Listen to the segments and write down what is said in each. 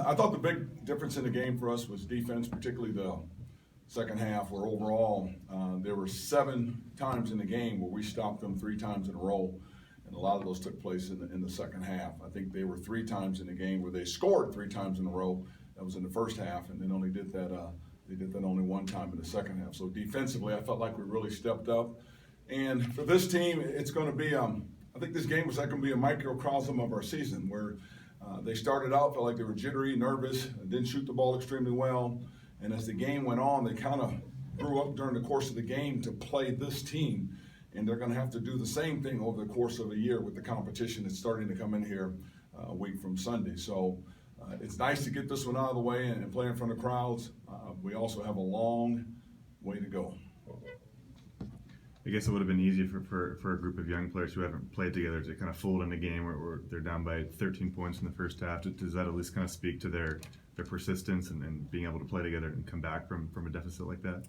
I thought the big difference in the game for us was defense, particularly the second half, where overall there were 7 times in the game where we stopped them 3 times in a row, and a lot of those took place in the second half. I think they were 3 times in the game where they scored 3 times in a row. That was in the first half, and then only did that they did that only 1 time in the second half. So defensively, I felt like we really stepped up. And for this team, it's going to be I think this game was like going to be a microcosm of our season, where they started out, felt like they were jittery, nervous, didn't shoot the ball extremely well. And as the game went on, they kind of grew up during the course of the game to play this team. And they're going to have to do the same thing over the course of a year with the competition that's starting to come in here a week from Sunday. So it's nice to get this one out of the way and play in front of crowds. We also have a long way to go. I guess it would have been easy for a group of young players who haven't played together to kind of fold in a game where they're down by 13 points in the first half. Does that at least kind of speak to their persistence and being able to play together and come back from a deficit like that?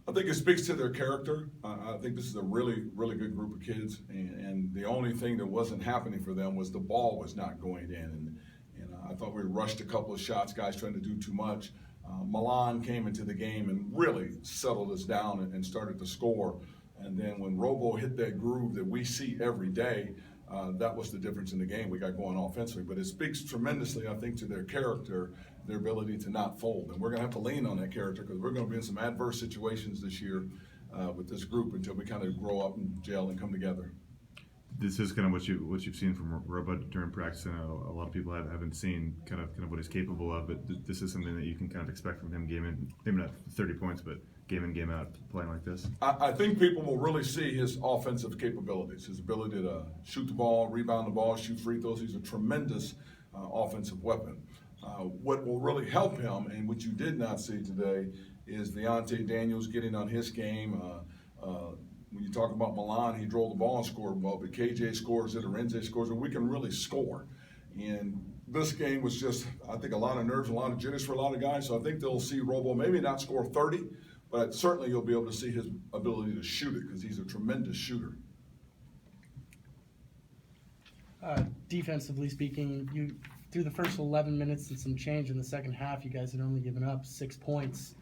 I think it speaks to their character. I think this is a really, really good group of kids, and the only thing that wasn't happening for them was the ball was not going in. And I thought we rushed a couple of shots, guys trying to do too much. Milan came into the game and really settled us down and started to score. And then when Robo hit that groove that we see every day, that was the difference in the game we got going offensively. But it speaks tremendously, I think, to their character, their ability to not fold. And we're going to have to lean on that character because we're going to be in some adverse situations this year with this group until we kind of grow up and gel and come together. This is kind of what you've seen from Robo during practice, and a lot of people haven't seen kind of what he's capable of. But this is something that you can kind of expect from him, game in, maybe not 30 points, but game in, game out, playing like this. I think people will really see his offensive capabilities, his ability to shoot the ball, rebound the ball, shoot free throws. He's a tremendous offensive weapon. What will really help him, and what you did not see today, is Deontay Daniels getting on his game. When you talk about Milan, he drove the ball and scored well, but KJ scores it, Arenze scores it. We can really score. And this game was just, I think, a lot of nerves, a lot of jitters for a lot of guys. So I think they'll see Robo maybe not score 30, but certainly you'll be able to see his ability to shoot it because he's a tremendous shooter. Defensively speaking, you through the first 11 minutes and some change in the second half, you guys had only given up 6 points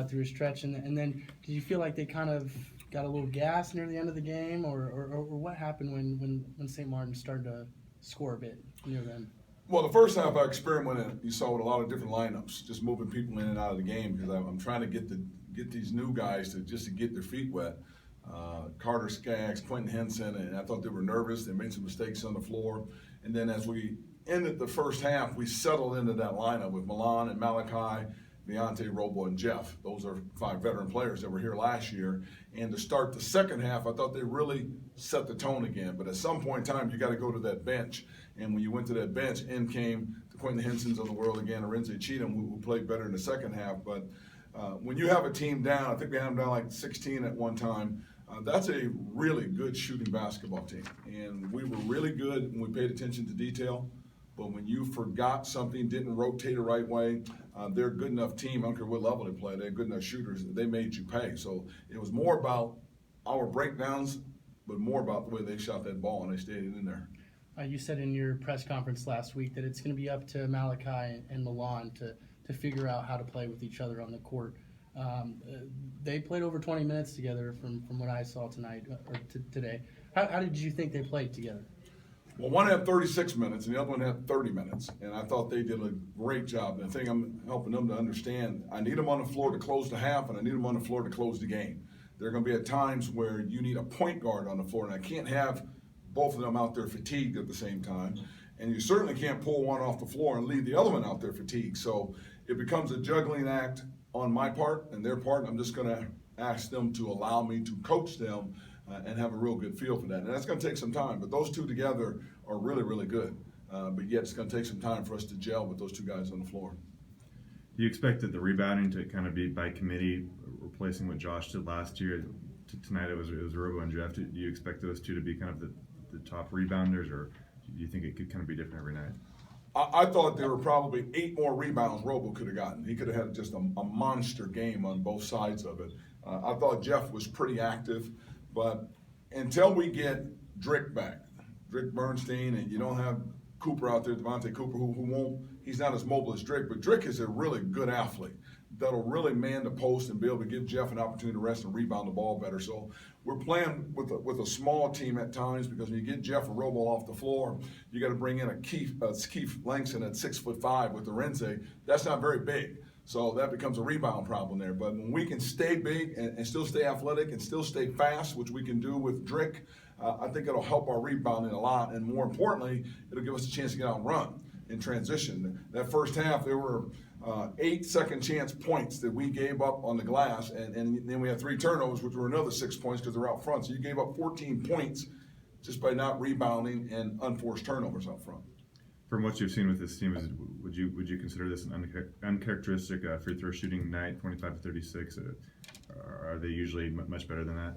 through a stretch. And then did you feel like they kind of got a little gas near the end of the game, or what happened when St. Martin started to score a bit near them? Well, the first half I experimented, you saw, with a lot of different lineups, just moving people in and out of the game because I'm trying to get these new guys to get their feet wet. Carter Skaggs, Quentin Henson, and I thought they were nervous. They made some mistakes on the floor. And then as we ended the first half, we settled into that lineup with Milan and Malachi, Deontay, Robo, and Jeff. Those are 5 veteran players that were here last year. And to start the second half, I thought they really set the tone again. But at some point in time, you got to go to that bench. And when you went to that bench, in came the Quentin Hensons of the world again, Arenze Cheatham, who played better in the second half. But when you have a team down, I think we had them down like 16 at one time, that's a really good shooting basketball team. And we were really good when we paid attention to detail. But when you forgot something, didn't rotate the right way, they're a good enough team. I don't care what level they play. They're good enough shooters. They made you pay. So it was more about our breakdowns, but more about the way they shot that ball and they stayed in there. You said in your press conference last week that it's going to be up to Malachi and Milan to figure out how to play with each other on the court. They played over 20 minutes together from what I saw tonight or today. How did you think they played together? Well, one had 36 minutes and the other one had 30 minutes, and I thought they did a great job. And the thing I'm helping them to understand, I need them on the floor to close the half, and I need them on the floor to close the game. There are going to be at times where you need a point guard on the floor, and I can't have both of them out there fatigued at the same time. And you certainly can't pull one off the floor and leave the other one out there fatigued. So it becomes a juggling act on my part and their part. I'm just going to ask them to allow me to coach them and have a real good feel for that. And that's going to take some time, but those two together are really, really good. But yet it's going to take some time for us to gel with those two guys on the floor. Do you expect that the rebounding to kind of be by committee, replacing what Josh did last year? Tonight it was Robo and Jeff. Do you expect those two to be kind of the top rebounders, or do you think it could kind of be different every night? I thought there were probably 8 more rebounds Robo could have gotten. He could have had just a monster game on both sides of it. I thought Jeff was pretty active, but until we get Drick back, Drick Bernstein, and you don't have Cooper out there, Devontae Cooper, who won't, he's not as mobile as Drake, but Drake is a really good athlete that'll really man the post and be able to give Jeff an opportunity to rest and rebound the ball better. So we're playing with a small team at times, because when you get Jeff a robo off the floor, you got to bring in a Keith Langston at 6'5" with the Renze. That's not very big. So that becomes a rebound problem there. But when we can stay big and still stay athletic and still stay fast, which we can do with Drake, I think it'll help our rebounding a lot. And more importantly, it'll give us a chance to get out and run in transition. That first half, there were 8 second chance points that we gave up on the glass, and then we had 3 turnovers, which were another 6 points because they're out front. So you gave up 14 points just by not rebounding and unforced turnovers out front. From what you've seen with this team, would you consider this an uncharacteristic free throw shooting night, 25 to 36? Are they usually much better than that?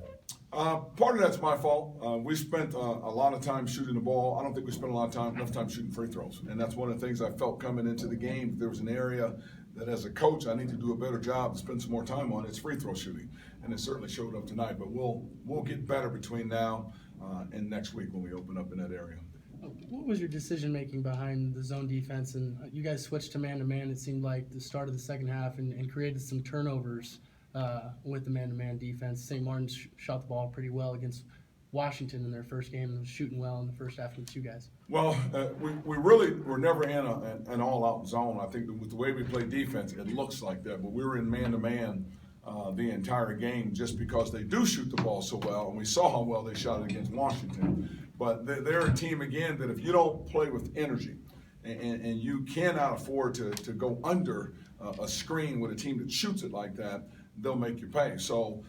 Part of that's my fault. We spent a lot of time shooting the ball. I don't think we spent enough time shooting free throws, and that's one of the things I felt coming into the game. If there was an area that, as a coach, I need to do a better job and spend some more time on, it's free throw shooting, and it certainly showed up tonight. But we'll get better between now and next week when we open up in that area. What was your decision making behind the zone defense? And you guys switched to man, it seemed like, the start of the second half, and created some turnovers with the man defense. St. Martin's shot the ball pretty well against Washington in their first game, and was shooting well in the first half against you guys. Well, we really were never in an all-out zone. I think with the way we play defense, it looks like that. But we were in man-to-man the entire game, just because they do shoot the ball so well, and we saw how well they shot it against Washington. But they're a team, again, that if you don't play with energy, and you cannot afford to go under a screen with a team that shoots it like that, they'll make you pay. So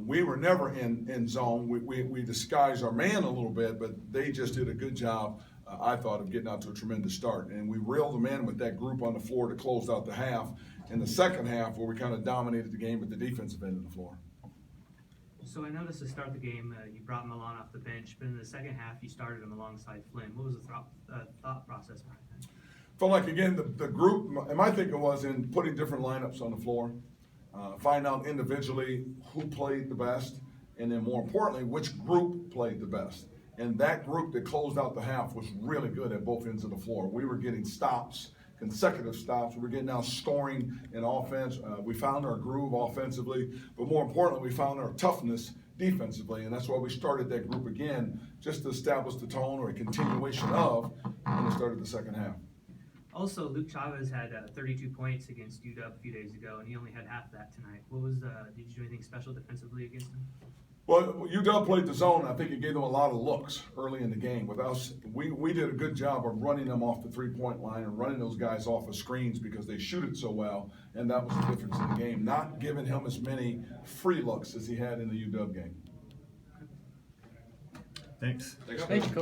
we were never in zone. We disguised our man a little bit, but they just did a good job, I thought, of getting out to a tremendous start. And we reeled them in with that group on the floor to close out the half. In the second half, where we kind of dominated the game at the defensive end of the floor. So I noticed to start the game, you brought Milan off the bench, but in the second half, you started him alongside Flynn. What was the thought process behind that? Felt like, again, the group, and my thinking was in putting different lineups on the floor, find out individually who played the best, and then more importantly, which group played the best. And that group that closed out the half was really good at both ends of the floor. We were getting stops, consecutive stops. We were getting out scoring in offense. We found our groove offensively, but more importantly, we found our toughness defensively, and that's why we started that group again, just to establish the tone, or a continuation of, when we started the second half. Also, Luke Chavez had 32 points against UW a few days ago, and he only had half that tonight. Did you do anything special defensively against him? Well, UW played the zone. I think it gave them a lot of looks early in the game. With us, we did a good job of running them off the three-point line and running those guys off of screens, because they shoot it so well, and that was the difference in the game. Not giving him as many free looks as he had in the UW game. Thanks. Thank you, Coach.